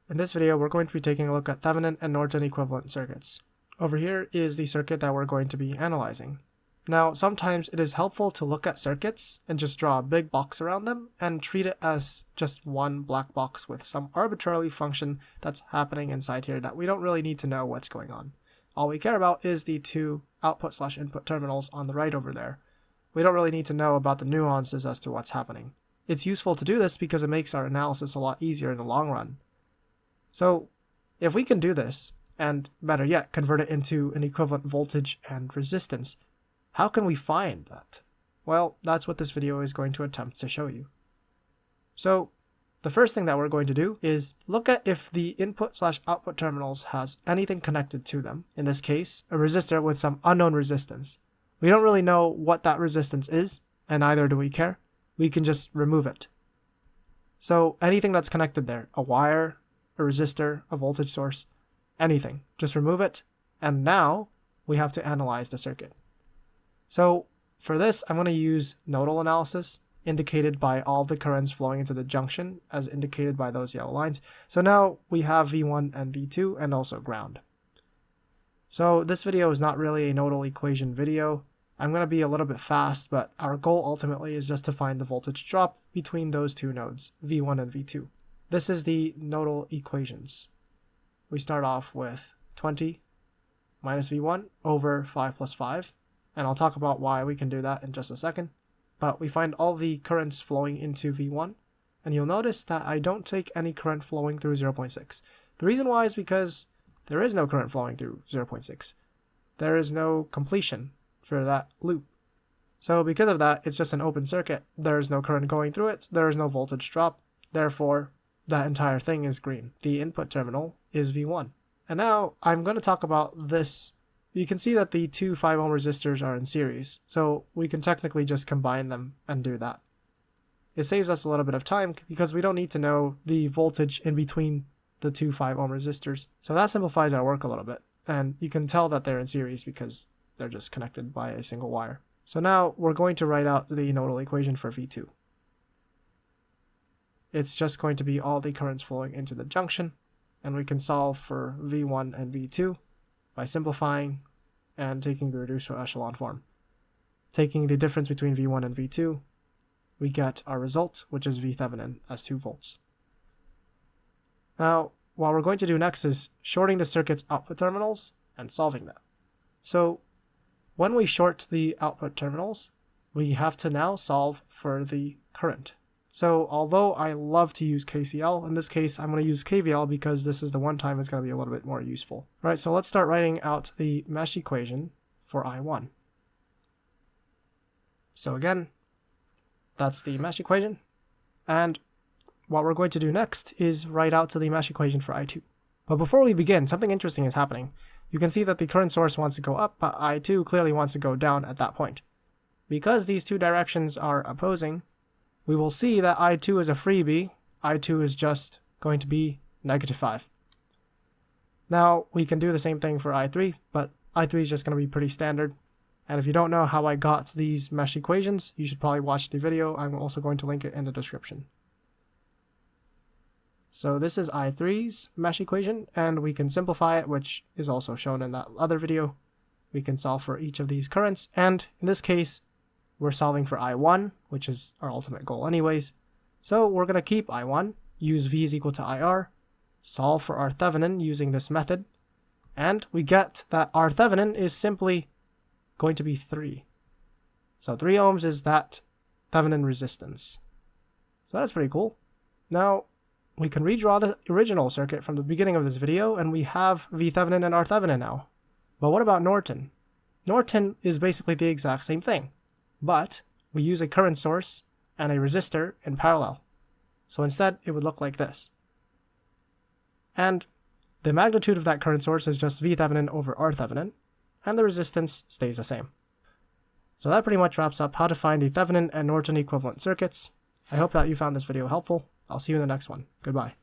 In this video, we're going to be taking a look at Thevenin and Norton equivalent circuits. Over here is the circuit that we're going to be analyzing. Now, sometimes it is helpful to look at circuits and just draw a big box around them and treat it as just one black box with some arbitrary function that's happening inside here that we don't really need to know what's going on. All we care about is the two output/input terminals on the right over there. We don't really need to know about the nuances as to what's happening. It's useful to do this because it makes our analysis a lot easier in the long run. So if we can do this, and better yet, convert it into an equivalent voltage and resistance, how can we find that? Well, that's what this video is going to attempt to show you. So the first thing that we're going to do is look at if the input/output terminals has anything connected to them. In this case, a resistor with some unknown resistance. We don't really know what that resistance is, and neither do we care. We can just remove it. So anything that's connected there, a wire, a resistor, a voltage source, anything, just remove it, and now we have to analyze the circuit. So for this, I'm going to use nodal analysis, indicated by all the currents flowing into the junction, as indicated by those yellow lines. So now we have V1 and V2, and also ground. So this video is not really a nodal equation video. I'm going to be a little bit fast, but our goal ultimately is just to find the voltage drop between those two nodes, V1 and V2. This is the nodal equations. We start off with 20 minus V1 over 5 plus 5, and I'll talk about why we can do that in just a second. But we find all the currents flowing into V1, and you'll notice that I don't take any current flowing through 0.6. The reason why is because there is no current flowing through 0.6. There is no completion for that loop. So because of that, it's just an open circuit. There is no current going through it. There is no voltage drop. Therefore, that entire thing is green. The input terminal is V1. And now I'm going to talk about this. You can see that the two 5 ohm resistors are in series, so we can technically just combine them and do that. It saves us a little bit of time because we don't need to know the voltage in between the two 5 ohm resistors. So that simplifies our work a little bit. And you can tell that they're in series because they're just connected by a single wire. So now we're going to write out the nodal equation for V2. It's just going to be all the currents flowing into the junction, and we can solve for V1 and V2 by simplifying and taking the reduced echelon form. Taking the difference between V1 and V2, we get our result, which is V Thevenin as 2 volts. Now, what we're going to do next is shorting the circuit's output terminals and solving that. So when we short the output terminals, we have to now solve for the current. So although I love to use KCL, in this case I'm going to use KVL because this is the one time it's going to be a little bit more useful. All right, so let's start writing out the mesh equation for I1. So again, that's the mesh equation. And what we're going to do next is write out the mesh equation for I2. But before we begin, something interesting is happening. You can see that the current source wants to go up, but I2 clearly wants to go down at that point. Because these two directions are opposing, we will see that I2 is a freebie. I2 is just going to be -5. Now, we can do the same thing for I3, but I3 is just going to be pretty standard. And if you don't know how I got these mesh equations, you should probably watch the video. I'm also going to link it in the description. So this is I3's mesh equation, and we can simplify it, which is also shown in that other video. We can solve for each of these currents, and in this case, we're solving for I1, which is our ultimate goal anyways. So we're going to keep I1, use V is equal to IR, solve for our Thevenin using this method, and we get that our Thevenin is simply going to be 3. So 3 ohms is that Thevenin resistance. So that's pretty cool. Now, we can redraw the original circuit from the beginning of this video, and we have V Thevenin and R Thevenin now. But what about Norton? Norton is basically the exact same thing, but we use a current source and a resistor in parallel. So instead, it would look like this. And the magnitude of that current source is just V Thevenin over R Thevenin, and the resistance stays the same. So that pretty much wraps up how to find the Thevenin and Norton equivalent circuits. I hope that you found this video helpful. I'll see you in the next one. Goodbye.